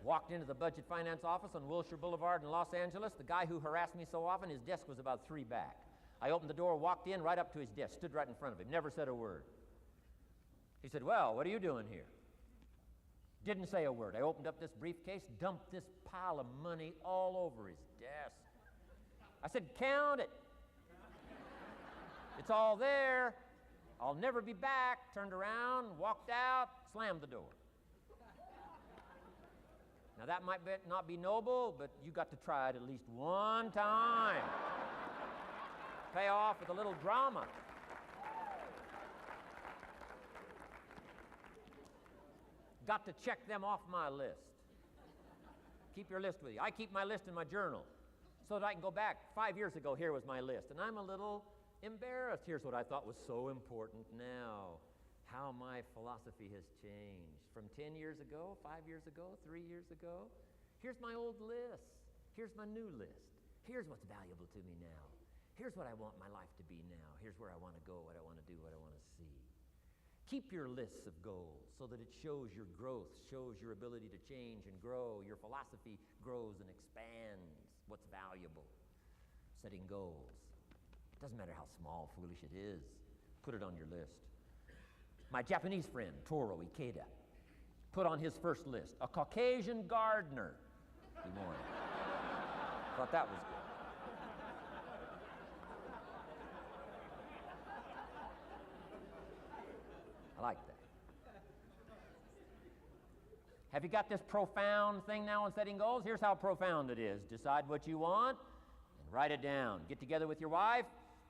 Walked into the budget finance office on Wilshire Boulevard in Los Angeles. The guy who harassed me so often, his desk was about 3 back. I opened the door, walked in, right up to his desk, stood right in front of him, never said a word. He said, well, what are you doing here? Didn't say a word. I opened up this briefcase, dumped this pile of money all over his desk. I said, count it. It's all there. I'll never be back. Turned around, walked out, slammed the door. Now that might not be noble, but you got to try it at least one time. Pay off with a little drama. got to check them off my list. Keep your list with you. I keep my list in my journal so that I can go back. 5 years ago, here was my list, and I'm a little embarrassed. Here's what I thought was so important now. How my philosophy has changed. From 10 years ago, 5 years ago, 3 years ago. Here's my old list. Here's my new list. Here's what's valuable to me now. Here's what I want my life to be now. Here's where I want to go, what I want to do, what I want to see. Keep your lists of goals so that it shows your growth, shows your ability to change and grow. Your philosophy grows and expands what's valuable. Setting goals. Doesn't matter how small, foolish it is. Put it on your list. My Japanese friend, Toro Ikeda, put on his first list, a Caucasian gardener. Good morning. Thought that was good. I like that. Have you got this profound thing now on setting goals? Here's how profound it is. Decide what you want and write it down. Get together with your wife,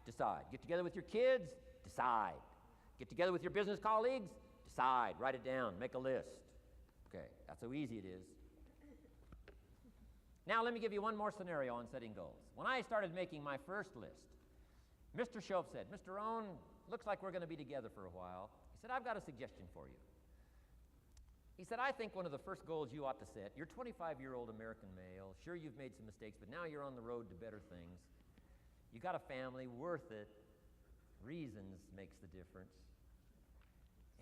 decide. Get together with your kids, decide. Get together with your business colleagues, decide. Write it down. Make a list. Okay, that's how easy it is. Now let me give you one more scenario on setting goals. When I started making my first list, Mr. Shope said, Mr. Rohn, looks like we're going to be together for a while. He said, I've got a suggestion for you. He said, I think one of the first goals you ought to set, you're a 25-year-old American male. Sure, you've made some mistakes, but now you're on the road to better things. You got a family, worth it. Reasons makes the difference.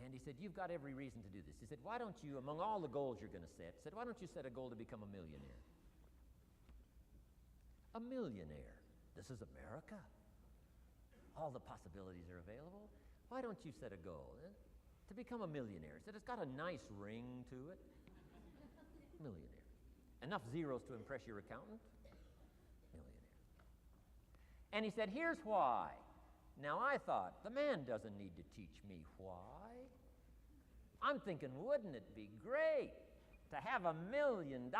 And he said, you've got every reason to do this. He said, why don't you, among all the goals you're going to set, why don't you set a goal to become a millionaire? A millionaire. This is America. All the possibilities are available. Why don't you set a goal to become a millionaire? He said, it's got a nice ring to it. Millionaire. Enough zeros to impress your accountant? Millionaire. And he said, here's why. Now I thought, the man doesn't need to teach me why. I'm thinking, wouldn't it be great to have $1 million?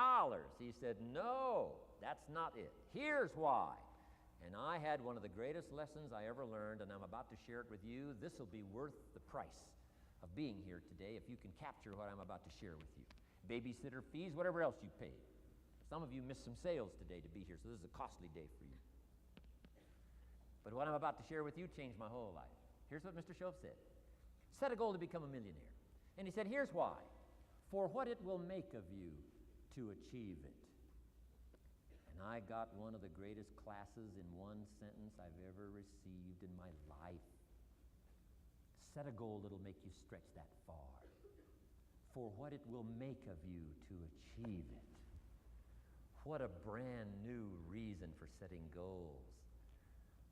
He said, no, that's not it. Here's why. And I had one of the greatest lessons I ever learned, and I'm about to share it with you. This will be worth the price of being here today if you can capture what I'm about to share with you. Babysitter fees, whatever else you paid. Some of you missed some sales today to be here, so this is a costly day for you. But what I'm about to share with you changed my whole life. Here's what Mr. Shope said. Set a goal to become a millionaire. And he said, here's why. For what it will make of you to achieve it. And I got one of the greatest classes in one sentence I've ever received in my life. Set a goal that'll make you stretch that far. For what it will make of you to achieve it. What a brand new reason for setting goals.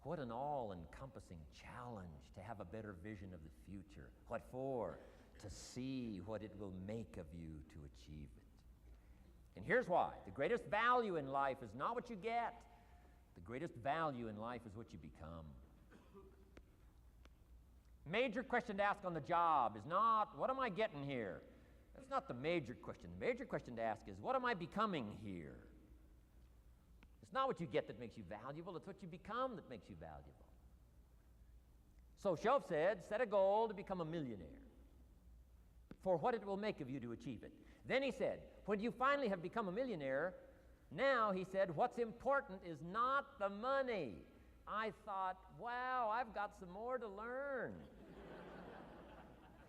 What an all-encompassing challenge to have a better vision of the future. What for? To see what it will make of you to achieve it. And here's why. The greatest value in life is not what you get. The greatest value in life is what you become. Major question to ask on the job is not, what am I getting here? That's not the major question. The major question to ask is, what am I becoming here? It's not what you get that makes you valuable. It's what you become that makes you valuable. So Shope said, set a goal to become a millionaire. For what it will make of you to achieve it. Then he said, when you finally have become a millionaire, now, he said, what's important is not the money. I thought, wow, I've got some more to learn.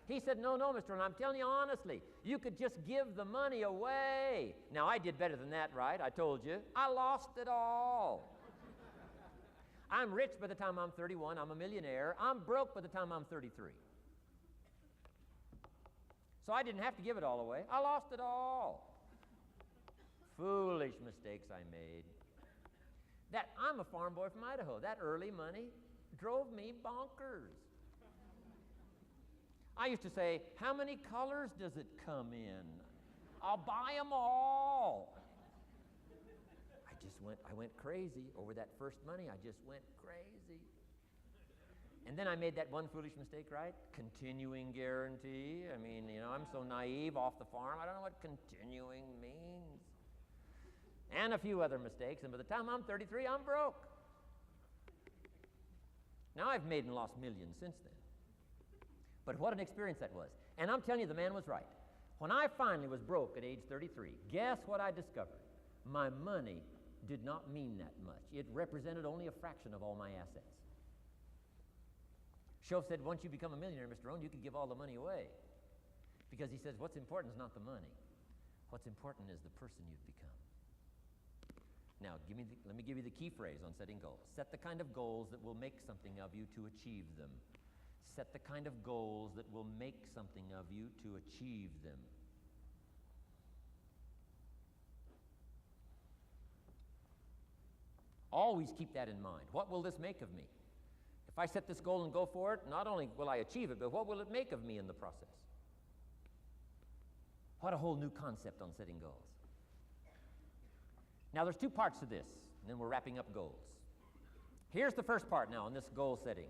He said, no, Mr. Rohn, I'm telling you honestly, you could just give the money away. Now, I did better than that, right? I told you. I lost it all. I'm rich by the time I'm 31. I'm a millionaire. I'm broke by the time I'm 33. So I didn't have to give it all away. I lost it all. Foolish mistakes I made. I'm a farm boy from Idaho. That early money drove me bonkers. I used to say, how many colors does it come in? I'll buy them all. I went crazy over that first money. I just went crazy. And then I made that one foolish mistake, right? Continuing guarantee. I mean, I'm so naive off the farm. I don't know what continuing means. And a few other mistakes. And by the time I'm 33, I'm broke. Now I've made and lost millions since then. But what an experience that was. And I'm telling you, the man was right. When I finally was broke at age 33, guess what I discovered? My money did not mean that much. It represented only a fraction of all my assets. Shoaff said, once you become a millionaire, Mr. Rohn, you can give all the money away. Because he says, what's important is not the money. What's important is the person you've become. Now, let me give you the key phrase on setting goals. Set the kind of goals that will make something of you to achieve them. Set the kind of goals that will make something of you to achieve them. Always keep that in mind. What will this make of me? If I set this goal and go for it, not only will I achieve it, but what will it make of me in the process? What a whole new concept on setting goals. Now, there's two parts to this, and then we're wrapping up goals. Here's the first part now in this goal setting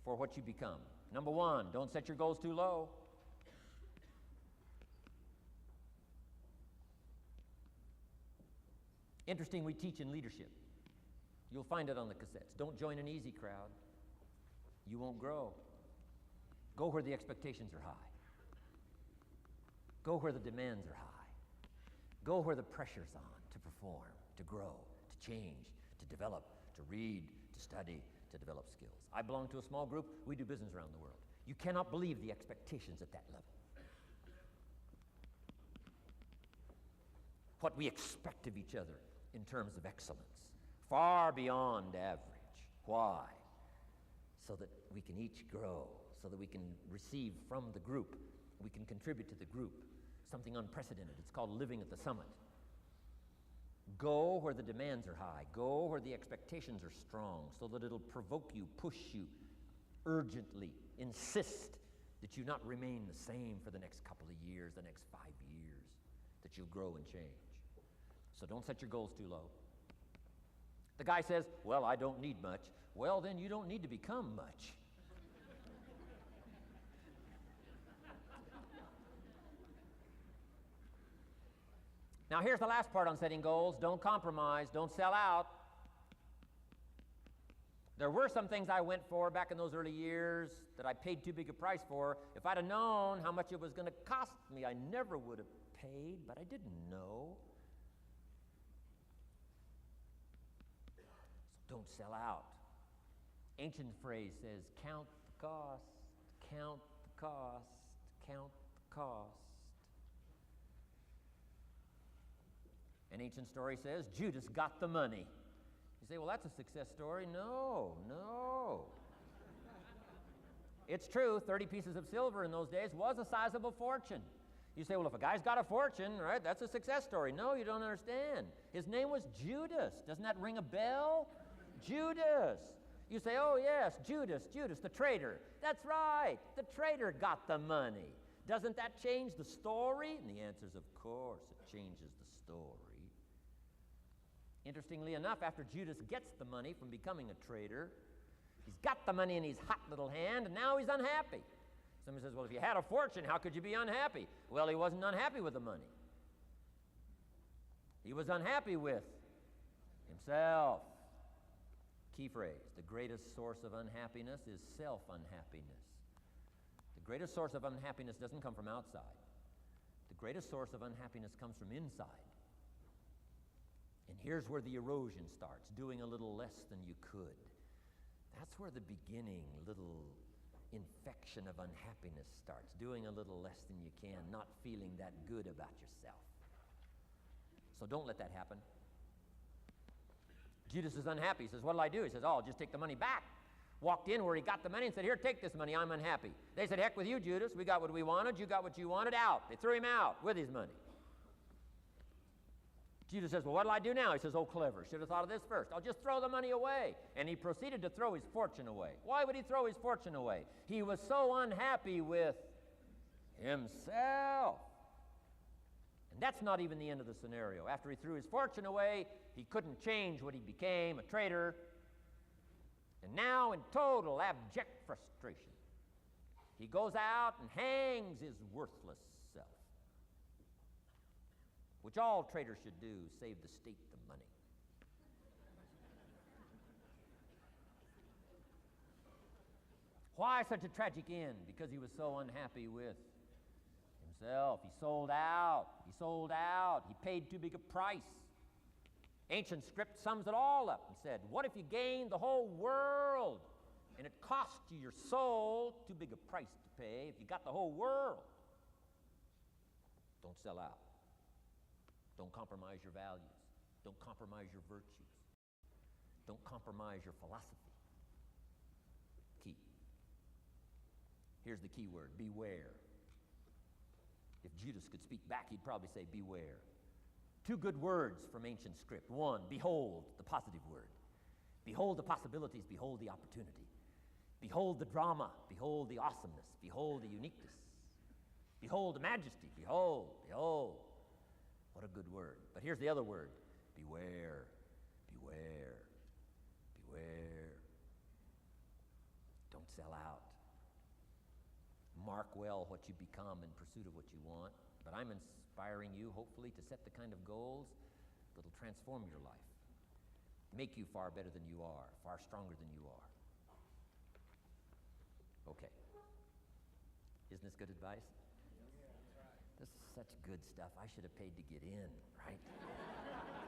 for what you become. Number one, don't set your goals too low. Interesting, we teach in leadership. You'll find it on the cassettes. Don't join an easy crowd. You won't grow. Go where the expectations are high. Go where the demands are high. Go where the pressure's on to perform, to grow, to change, to develop, to read, to study, to develop skills. I belong to a small group. We do business around the world. You cannot believe the expectations at that level. What we expect of each other in terms of excellence, far beyond average. Why? So that we can each grow, so that we can receive from the group, we can contribute to the group, something unprecedented. It's called living at the summit. Go where the demands are high. Go where the expectations are strong, so that it'll provoke you, push you, urgently insist that you not remain the same for the next couple of years, the next 5 years, that you'll grow and change. So don't set your goals too low. The guy says, well, I don't need much. Well, then you don't need to become much. Now, here's the last part on setting goals. Don't compromise. Don't sell out. There were some things I went for back in those early years that I paid too big a price for. If I'd have known how much it was going to cost me, I never would have paid, but I didn't know. So don't sell out. Ancient phrase says, count the cost, count the cost, count the cost. An ancient story says, Judas got the money. You say, well, that's a success story. No. It's true, 30 pieces of silver in those days was a sizable fortune. You say, well, if a guy's got a fortune, right, that's a success story. No, you don't understand. His name was Judas. Doesn't that ring a bell? Judas. You say, oh, yes, Judas, the traitor. That's right, the traitor got the money. Doesn't that change the story? And the answer is, of course, it changes the story. Interestingly enough, after Judas gets the money from becoming a traitor, he's got the money in his hot little hand, and now he's unhappy. Somebody says, well, if you had a fortune, how could you be unhappy? Well, he wasn't unhappy with the money. He was unhappy with himself. Key phrase, the greatest source of unhappiness is self-unhappiness. The greatest source of unhappiness doesn't come from outside. The greatest source of unhappiness comes from inside. And here's where the erosion starts, doing a little less than you could. That's where the beginning little infection of unhappiness starts, doing a little less than you can, not feeling that good about yourself. So don't let that happen. Judas is unhappy. He says, what'll I do? He says, oh, I'll just take the money back. Walked in where he got the money and said, here, take this money, I'm unhappy. They said, heck with you, Judas. We got what we wanted. You got what you wanted. Out. They threw him out with his money. Judas says, well, what'll I do now? He says, oh, clever. Should have thought of this first. I'll just throw the money away. And he proceeded to throw his fortune away. Why would he throw his fortune away? He was so unhappy with himself. And that's not even the end of the scenario. After he threw his fortune away, he couldn't change what he became, a traitor. And now, in total abject frustration, he goes out and hangs his worthless self, which all traitors should do, save the state the money. Why such a tragic end? Because he was so unhappy with himself. He sold out. He sold out. He paid too big a price. Ancient script sums it all up and said, what if you gained the whole world and it cost you your soul? Too big a price to pay if you got the whole world. Don't sell out. Don't compromise your values. Don't compromise your virtues. Don't compromise your philosophy. Key. Here's the key word, beware. If Judas could speak back, he'd probably say beware. Two good words from ancient script. One, behold, the positive word. Behold the possibilities, behold the opportunity. Behold the drama, behold the awesomeness, behold the uniqueness. Behold the majesty, behold, behold. What a good word. But here's the other word, beware, beware, beware. Don't sell out. Mark well what you become in pursuit of what you want. But I'm inspiring you, hopefully, to set the kind of goals that will transform your life, make you far better than you are, far stronger than you are. Okay. Isn't this good advice? This is such good stuff. I should have paid to get in, right?